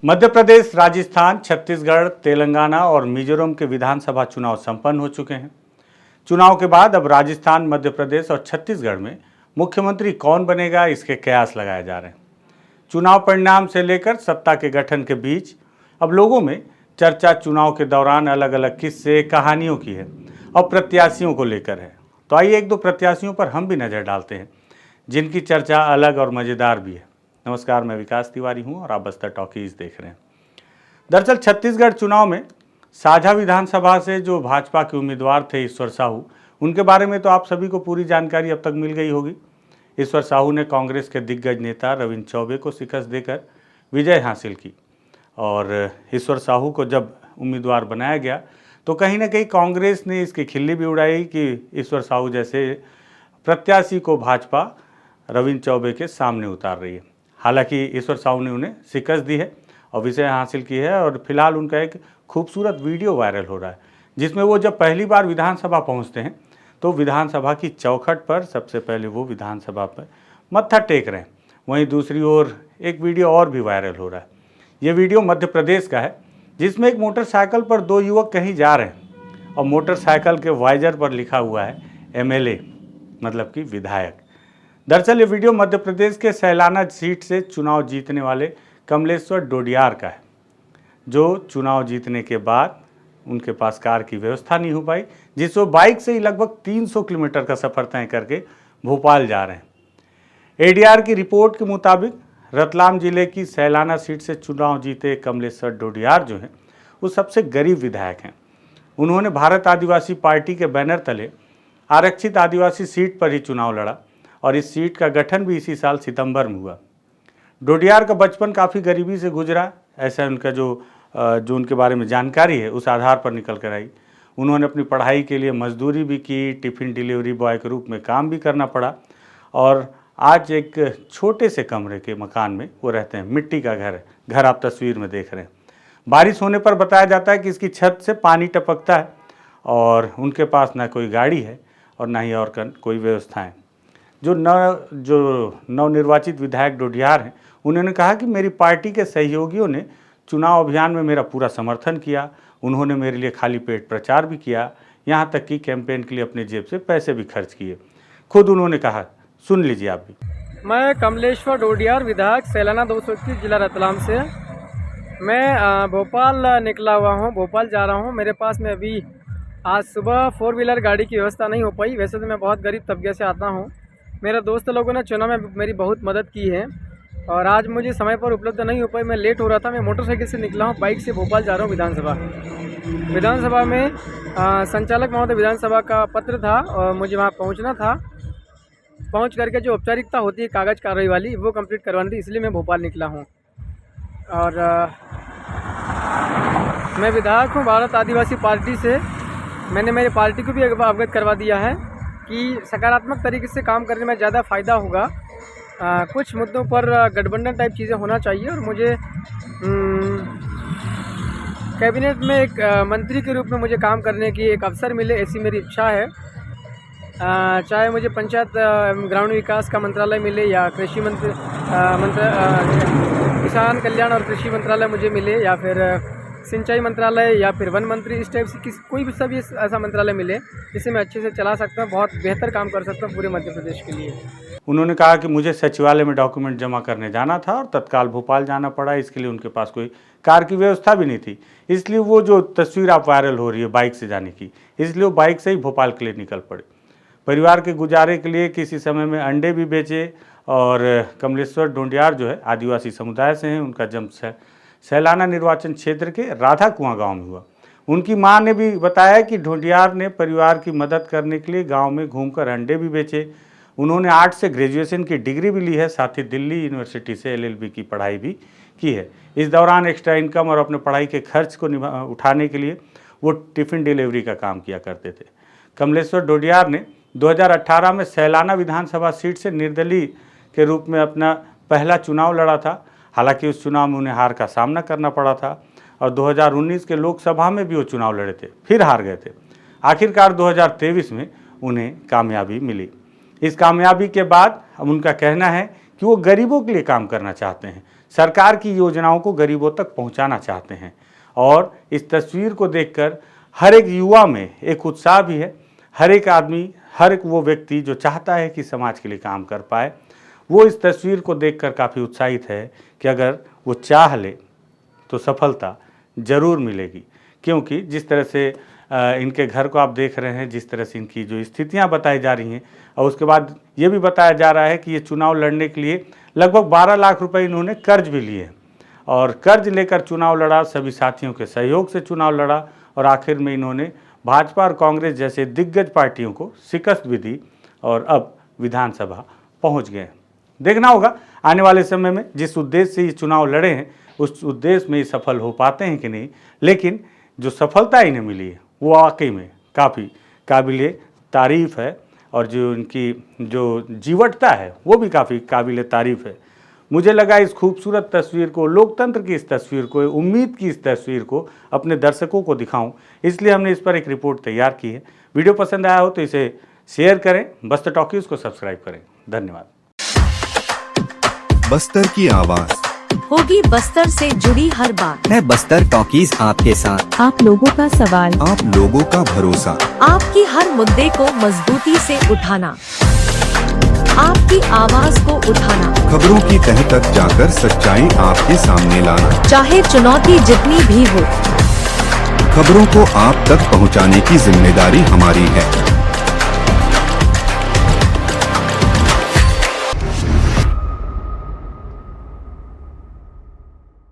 मध्य प्रदेश, राजस्थान, छत्तीसगढ़, तेलंगाना और मिजोरम के विधानसभा चुनाव संपन्न हो चुके हैं। चुनाव के बाद अब राजस्थान, मध्य प्रदेश और छत्तीसगढ़ में मुख्यमंत्री कौन बनेगा, इसके कयास लगाए जा रहे हैं। चुनाव परिणाम से लेकर सत्ता के गठन के बीच अब लोगों में चर्चा चुनाव के दौरान अलग अलग किस्से, कहानियों की है और प्रत्याशियों को लेकर है। तो आइए एक दो प्रत्याशियों पर हम भी नज़र डालते हैं जिनकी चर्चा अलग और मज़ेदार भी है। नमस्कार, मैं विकास तिवारी हूं और आप बस्तर टॉकीज देख रहे हैं। दरअसल छत्तीसगढ़ चुनाव में साझा विधानसभा से जो भाजपा के उम्मीदवार थे ईश्वर साहू, उनके बारे में तो आप सभी को पूरी जानकारी अब तक मिल गई होगी। ईश्वर साहू ने कांग्रेस के दिग्गज नेता रविंद्र चौबे को शिकस्त देकर विजय हासिल की और ईश्वर साहू को जब उम्मीदवार बनाया गया तो कहीं ना कहीं कांग्रेस ने इसकी खिल्ली भी उड़ाई कि ईश्वर साहू जैसे प्रत्याशी को भाजपा रविंद्र चौबे के सामने उतार रही है। हालांकि ईश्वर साहू ने उन्हें शिकस्त दी है और विजय हासिल की है और फिलहाल उनका एक खूबसूरत वीडियो वायरल हो रहा है जिसमें वो जब पहली बार विधानसभा पहुंचते हैं तो विधानसभा की चौखट पर सबसे पहले वो विधानसभा पर मत्था टेक रहे हैं। वहीं दूसरी ओर एक वीडियो और भी वायरल हो रहा है। ये वीडियो मध्य प्रदेश का है जिसमें एक मोटरसाइकिल पर दो युवक कहीं जा रहे हैं और मोटरसाइकिल के वाइजर पर लिखा हुआ है MLA, मतलब कि विधायक। दरअसल ये वीडियो मध्य प्रदेश के सैलाना सीट से चुनाव जीतने वाले कमलेश्वर डोडियार का है, जो चुनाव जीतने के बाद उनके पास कार की व्यवस्था नहीं हो पाई, जिससे वो बाइक से ही लगभग 300 किलोमीटर का सफ़र तय करके भोपाल जा रहे हैं। ADR की रिपोर्ट के मुताबिक रतलाम जिले की सैलाना सीट से चुनाव जीते कमलेश्वर डोडियार जो हैं वो सबसे गरीब विधायक हैं। उन्होंने भारत आदिवासी पार्टी के बैनर तले आरक्षित आदिवासी सीट पर ही चुनाव लड़ा और इस सीट का गठन भी इसी साल सितंबर में हुआ। डोडियार का बचपन काफ़ी गरीबी से गुजरा, ऐसा उनका जो उनके बारे में जानकारी है उस आधार पर निकल कर आई। उन्होंने अपनी पढ़ाई के लिए मजदूरी भी की, टिफ़िन डिलीवरी बॉय के रूप में काम भी करना पड़ा और आज एक छोटे से कमरे के मकान में वो रहते हैं। मिट्टी का घर आप तस्वीर में देख रहे हैं। बारिश होने पर बताया जाता है कि इसकी छत से पानी टपकता है और उनके पास ना कोई गाड़ी है और ना ही और कोई व्यवस्थाएँ। जो नवनिर्वाचित विधायक डोडियार हैं, उन्होंने कहा कि मेरी पार्टी के सहयोगियों ने चुनाव अभियान में मेरा पूरा समर्थन किया। उन्होंने मेरे लिए खाली पेट प्रचार भी किया, यहाँ तक कि कैंपेन के लिए अपने जेब से पैसे भी खर्च किए। खुद उन्होंने कहा, सुन लीजिए आप भी। मैं कमलेश्वर डोडियार, विधायक सैलाना 221 जिला रतलाम से। मैं भोपाल निकला हुआ हूँ, भोपाल जा रहा हूँ। मेरे पास में अभी आज सुबह 4 व्हीलर गाड़ी की व्यवस्था नहीं हो पाई। वैसे तो मैं बहुत गरीब तबके से आता हूँ। मेरे दोस्त लोगों ने चुनाव में मेरी बहुत मदद की है और आज मुझे समय पर उपलब्ध नहीं हो पाई। मैं लेट हो रहा था। मैं मोटरसाइकिल से निकला हूँ, बाइक से भोपाल जा रहा हूँ विधानसभा में संचालक महोदय विधानसभा का पत्र था और मुझे वहाँ पहुँचना था। पहुँच करके जो औपचारिकता होती है कागज़ कार्रवाई वाली, वो कंप्लीट करवानी थी, इसलिए मैं भोपाल निकला हूँ। और मैं विधायक हूँ भारत आदिवासी पार्टी से। मैंने मेरी पार्टी को भी अवगत करवा दिया है कि सकारात्मक तरीके से काम करने में ज़्यादा फ़ायदा होगा। कुछ मुद्दों पर गठबंधन टाइप चीज़ें होना चाहिए और मुझे कैबिनेट में एक मंत्री के रूप में मुझे काम करने की एक अवसर मिले, ऐसी मेरी इच्छा है। चाहे मुझे पंचायत ग्रामीण विकास का मंत्रालय मिले या कृषि किसान कल्याण और कृषि मंत्रालय मुझे मिले या फिर सिंचाई मंत्रालय या फिर वन मंत्री, इस टाइप से कोई भी सभी ऐसा मंत्रालय मिले जिसे मैं अच्छे से चला सकता हूँ, बहुत बेहतर काम कर सकता हूँ पूरे मध्य प्रदेश के लिए। उन्होंने कहा कि मुझे सचिवालय में डॉक्यूमेंट जमा करने जाना था और तत्काल भोपाल जाना पड़ा। इसके लिए उनके पास कोई कार की व्यवस्था भी नहीं थी, इसलिए वो जो तस्वीर आप वायरल हो रही है बाइक से जाने की, इसलिए वो बाइक से ही भोपाल के लिए निकल पड़े। परिवार के गुजारे के लिए किसी समय में अंडे भी बेचे और कमलेश्वर डोडियार जो है आदिवासी समुदाय से हैं। उनका जन्म सैलाना निर्वाचन क्षेत्र के राधा कुआं गाँव में हुआ। उनकी मां ने भी बताया कि डोडियार ने परिवार की मदद करने के लिए गांव में घूमकर अंडे भी बेचे। उन्होंने आर्ट से ग्रेजुएशन की डिग्री भी ली है, साथ ही दिल्ली यूनिवर्सिटी से LLB की पढ़ाई भी की है। इस दौरान एक्स्ट्रा इनकम और अपने पढ़ाई के खर्च को उठाने के लिए वो टिफ़िन डिलीवरी का काम किया करते थे। कमलेश्वर डोडियार ने 2018 में सैलाना विधानसभा सीट से निर्दलीय के रूप में अपना पहला चुनाव लड़ा था। हालांकि उस चुनाव में उन्हें हार का सामना करना पड़ा था और 2019 के लोकसभा में भी वो चुनाव लड़े थे, फिर हार गए थे। आखिरकार 2023 में उन्हें कामयाबी मिली। इस कामयाबी के बाद अब उनका कहना है कि वो गरीबों के लिए काम करना चाहते हैं, सरकार की योजनाओं को गरीबों तक पहुंचाना चाहते हैं। और इस तस्वीर को देखकर हर एक युवा में एक उत्साह भी है। हर एक आदमी, हर एक वो व्यक्ति जो चाहता है कि समाज के लिए काम कर पाए, वो इस तस्वीर को देखकर काफ़ी उत्साहित है कि अगर वो चाह ले तो सफलता ज़रूर मिलेगी। क्योंकि जिस तरह से इनके घर को आप देख रहे हैं, जिस तरह से इनकी जो स्थितियां बताई जा रही हैं, और उसके बाद ये भी बताया जा रहा है कि ये चुनाव लड़ने के लिए लगभग 12 लाख रुपए इन्होंने कर्ज भी लिए और कर्ज लेकर चुनाव लड़ा, सभी साथियों के सहयोग से चुनाव लड़ा और आखिर में इन्होंने भाजपा और कांग्रेस जैसे दिग्गज पार्टियों को शिकस्त भी दी और अब विधानसभा पहुँच गए। देखना होगा आने वाले समय में जिस उद्देश्य से ये चुनाव लड़े हैं उस उद्देश्य में ये सफल हो पाते हैं कि नहीं, लेकिन जो सफलता इन्हें मिली है वो वाकई में काफ़ी काबिले तारीफ़ है और जो इनकी जो जीवटता है वो भी काफ़ी काबिले तारीफ़ है। मुझे लगा इस खूबसूरत तस्वीर को, लोकतंत्र की इस तस्वीर को, उम्मीद की इस तस्वीर को अपने दर्शकों को दिखाऊं, इसलिए हमने इस पर एक रिपोर्ट तैयार की है। वीडियो पसंद आया हो तो इसे शेयर करें, बस्तर टॉकीज को सब्सक्राइब करें। धन्यवाद। बस्तर की आवाज़ होगी बस्तर से जुड़ी हर बात है बस्तर टॉकीज आपके साथ। आप लोगों का सवाल, आप लोगों का भरोसा, आपकी हर मुद्दे को मजबूती से उठाना, आपकी आवाज को उठाना, खबरों की तह तक जाकर सच्चाई आपके सामने लाना। चाहे चुनौती जितनी भी हो, खबरों को आप तक पहुंचाने की जिम्मेदारी हमारी है।